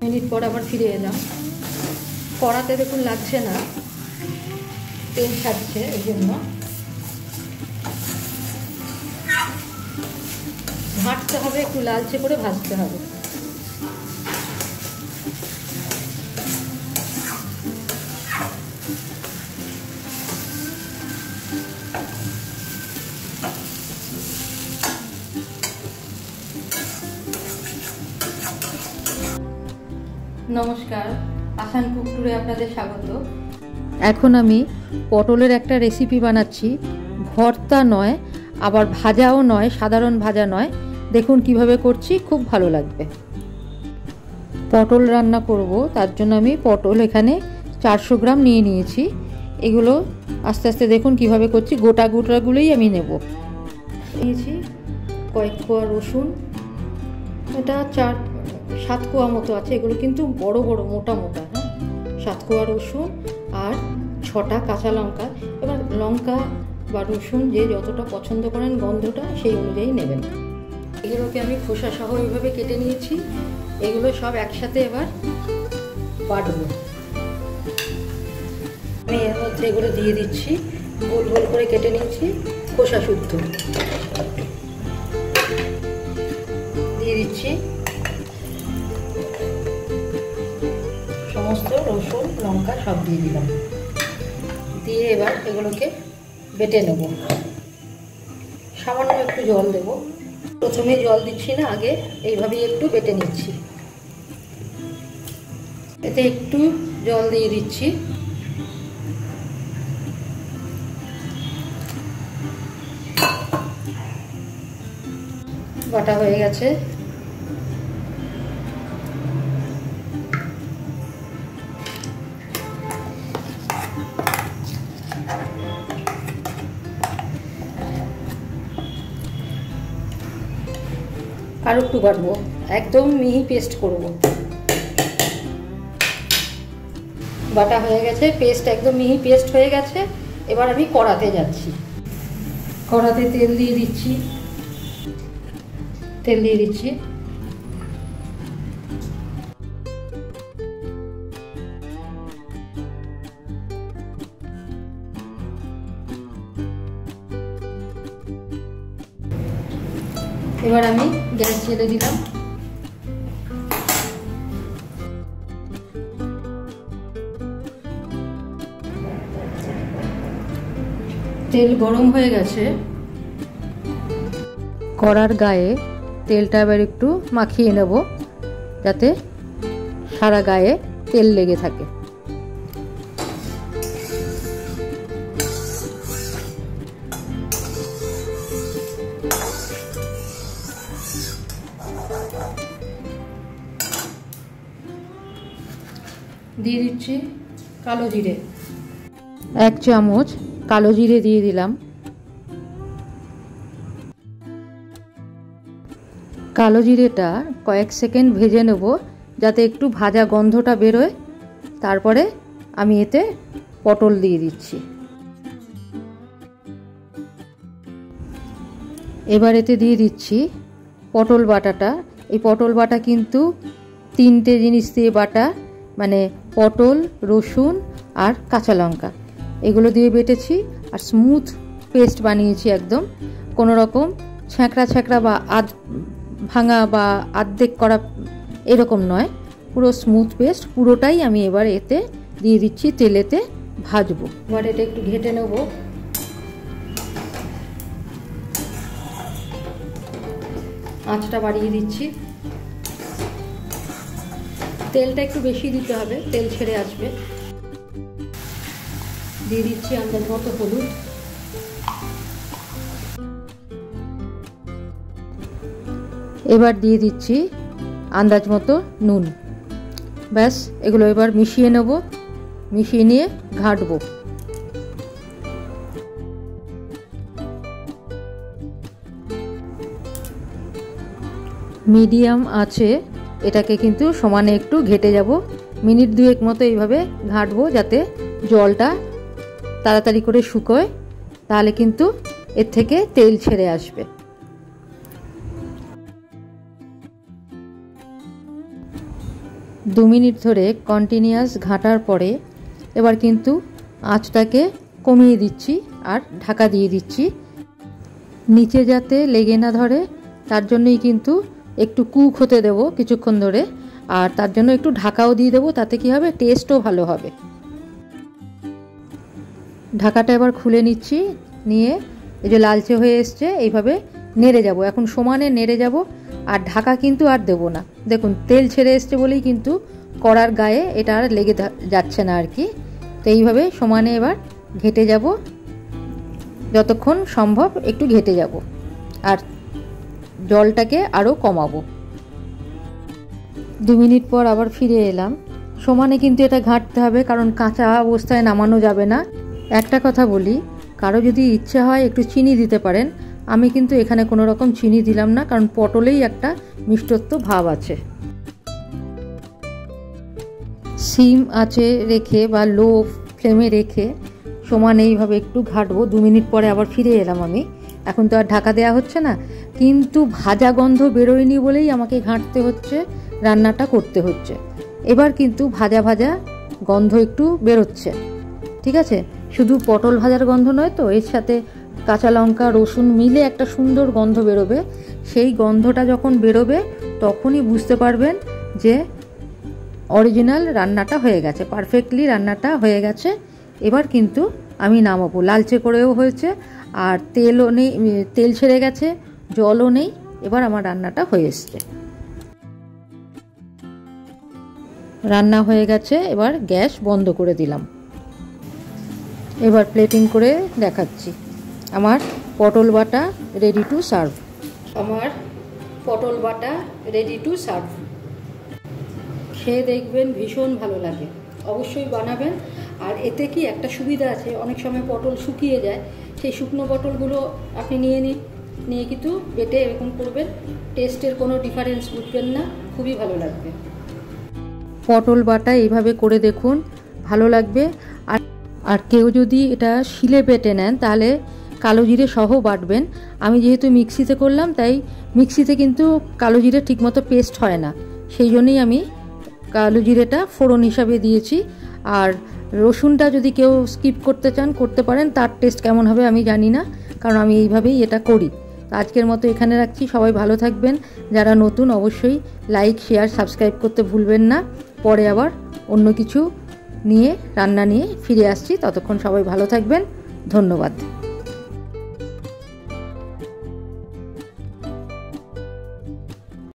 Minute পর আবার ফিরে এলাম। কড়াতে দেখুন লাগছে না, তেল ছাড়ছে, এই জন্য ভাজতে হবে, একটু লালচে করে ভাজতে হবে। নমস্কার, আসান কুক টুরে আপনাদের স্বাগত। এখন আমি পটলের একটা রেসিপি বানাচ্ছি। ভর্তা নয়, আবার ভাজাও নয়, সাধারণ ভাজা নয়। দেখুন কিভাবে করছি, খুব ভালো লাগবে। পটল রান্না করব, তার জন্য আমি পটল এখানে 400 গ্রাম নিয়ে নিয়েছি। এগুলো আস্তে আস্তে দেখুন কিভাবে করছি, গোটা গোটাগুলোই আমি নেব। নিয়েছি কয়েক কোয়া রসুন, এটা 7 কোয়া মতো আছে। এগুলো কিন্তু বড় বড় মোটা মোটা, হ্যাঁ। 7 কোয়া রসুন আর 6টা কাঁচা লঙ্কা। এবার লঙ্কা বা রসুন যে যতটা পছন্দ করেন গন্ধটা, সেই অনুযায়ী নেবেন। এগুলোকে আমি খোসা সহ এইভাবে কেটে নিয়েছি। এগুলো সব একসাথে এবার বাটবো। আমি এর মধ্যে এগুলো দিয়ে দিচ্ছি, গোল গোল করে কেটে নিয়েছি, খোসা শুদ্ধ দিয়ে দিচ্ছি। সমস্ত রসুন লঙ্কা সব দিয়ে দিলাম, দিয়ে এবার এগুলোকে বেটে নেব। সামান্য একটু জল দেব, প্রথমে জল দিচ্ছি না, আগে এইভাবেই একটু বেটে নিচ্ছি। এতে একটু জল দিয়ে দিচ্ছি। বাটা হয়ে গেছে। আর একটু বাটবো, একদম মিহি পেস্ট করব। বাটা হয়ে গেছে, পেস্ট একদম মিহি পেস্ট হয়ে গেছে। এবার আমি কড়াতে যাচ্ছি। কড়াতে তেল দিয়ে দিচ্ছি, তেল দিয়ে দিচ্ছি। এবার আমি গ্যাস জ্বেলে দিলাম। তেল গরম হয়ে গেছে। কড়ার গায়ে তেলটা এবার একটু মাখিয়ে নেব, যাতে সারা গায়ে তেল লেগে থাকে। দিয়ে দিচ্ছি কালো জিরে, 1 চামচ কালো জিরে দিয়ে দিলাম। কালো জিরেটা কয়েক সেকেন্ড ভেজে নেব, যাতে একটু ভাজা গন্ধটা বেরোয়। তারপরে আমি এতে পটল দিয়ে দিচ্ছি। এবার এতে দিয়ে দিচ্ছি পটল বাটাটা। এই পটল বাটা কিন্তু 3টে জিনিস দিয়ে বাটা, মানে পটল, রসুন আর কাঁচা লঙ্কা, এগুলো দিয়ে বেটেছি। আর স্মুথ পেস্ট বানিয়েছি একদম, কোনো রকম ছ্যাঁকড়া ছ্যাঁকড়া বা ভাঙা বা আর্ধেক করা এরকম নয়, পুরো স্মুথ পেস্ট। পুরোটাই আমি এবার এতে দিয়ে দিচ্ছি, তেলেতে ভাজবো। এবার এটা একটু ঘেটে নেব। আঁচটা বাড়িয়ে দিচ্ছি। তেলটা একটু বেশি দিতে হবে, তেল ছেড়ে আসবে। দিয়ে দিচ্ছি আন্দাজ মতো হলুদ। এবার দিয়ে দিচ্ছি আন্দাজ মতো নুন। ব্যাস, এগুলো এবার মিশিয়ে নেব, মিশিয়ে নিয়ে ঘাঁটবো। মিডিয়াম আছে, এটাকে কিন্তু সমানে একটু ঘেটে যাব। মিনিট 2 মতো এইভাবে ঘাঁটবো, যাতে জলটা তাড়াতাড়ি করে শুকোয়, তাহলে কিন্তু এর থেকে তেল ছেড়ে আসবে। 2 মিনিট ধরে কন্টিনিউয়াস ঘাঁটার পরে এবার কিন্তু আঁচটাকে কমিয়ে দিচ্ছি আর ঢাকা দিয়ে দিচ্ছি, নিচে যাতে লেগে না ধরে তার জন্যই কিন্তু একটু কুক হতে দেবো কিছুক্ষণ ধরে, আর তার জন্য একটু ঢাকাও দিয়ে দেবো, তাতে কি হবে, টেস্টও ভালো হবে। ঢাকাটা এবার খুলে নিচ্ছি, নিয়ে এই যে লালচে হয়ে এসছে এইভাবে নেড়ে যাব, এখন সমানে নেড়ে যাব, আর ঢাকা কিন্তু আর দেবো না। দেখুন তেল ছেড়ে এসছে বলেই কিন্তু কড়ার গায়ে এটা আর লেগে যাচ্ছে না আর কি। তো এইভাবে সমানে এবার ঘেঁটে যাব, যতক্ষণ সম্ভব একটু ঘেঁটে যাব, আর জলটাকে আরও কমাবো। 2 মিনিট পর আবার ফিরে এলাম। সমানে কিন্তু এটা ঘাঁটতে হবে, কারণ কাঁচা অবস্থায় নামানো যাবে না। একটা কথা বলি, কারো যদি ইচ্ছে হয় একটু চিনি দিতে পারেন, আমি কিন্তু এখানে কোনো রকম চিনি দিলাম না, কারণ পটলেই একটা মিষ্টত্ব ভাব আছে। সিম আঁচে রেখে বা লো ফ্লেমে রেখে সমানে এইভাবে একটু ঘাঁটবো। 2 মিনিট পরে আবার ফিরে এলাম আমি। এখন তো আর ঢাকা দেওয়া হচ্ছে না, কিন্তু ভাজা গন্ধ বেরোয়নি বলেই আমাকে ঘাঁটতে হচ্ছে, রান্নাটা করতে হচ্ছে। এবার কিন্তু ভাজা ভাজা গন্ধ একটু বেরোচ্ছে, ঠিক আছে। শুধু পটল ভাজার গন্ধ নয় তো, এর সাথে কাঁচা লঙ্কা রসুন মিলে একটা সুন্দর গন্ধ বেরোবে। সেই গন্ধটা যখন বেরোবে তখনই বুঝতে পারবেন যে অরিজিনাল রান্নাটা হয়ে গেছে, পারফেক্টলি রান্নাটা হয়ে গেছে। এবার কিন্তু আমি নামাবো। লালচে করেও হয়েছে, আর তেলও নেই, তেল ছেড়ে গেছে, জলও নেই। এবার আমার রান্নাটা হয়ে এসছে, রান্না হয়ে গেছে। এবার গ্যাস বন্ধ করে দিলাম। এবার প্লেটিং করে দেখাচ্ছি। আমার পটল বাটা রেডি টু সার্ভ। আমার পটল বাটা রেডি টু সার্ভ। খেয়ে দেখবেন, ভীষণ ভালো লাগে, অবশ্যই বানাবেন। আর এতে কি একটা সুবিধা আছে, অনেক সময় পটল শুকিয়ে যায়, সেই শুকনো পটলগুলো আপনি নিয়ে নিন, নিয়ে কিন্তু বেটে এরকম করবেন, টেস্টের কোনো ডিফারেন্স বুঝবেন না, খুবই ভালো লাগবে। পটল বাটা এইভাবে করে দেখুন, ভালো লাগবে। আর কেউ যদি এটা শিলে বেটে নেন তাহলে কালো জিরে সহ বাটবেন। আমি যেহেতু মিক্সিতে করলাম, তাই মিক্সিতে কিন্তু কালো জিরে ঠিকমতো পেস্ট হয় না, সেই জন্যই আমি কালো জিরেটা ফোড়ন হিসাবে দিয়েছি। আর রসুনটা যদি কেউ স্কিপ করতে চান করতে পারেন, তার টেস্ট কেমন হবে আমি জানি না, কারণ আমি এইভাবেই এটা করি। আজকের মতো এখানে রাখছি, সবাই ভালো থাকবেন। যারা নতুন অবশ্যই লাইক শেয়ার সাবস্ক্রাইব করতে ভুলবেন না। পরে আবার অন্য কিছু নিয়ে রান্না নিয়ে ফিরে আসছি, ততক্ষণ সবাই ভালো থাকবেন। ধন্যবাদ।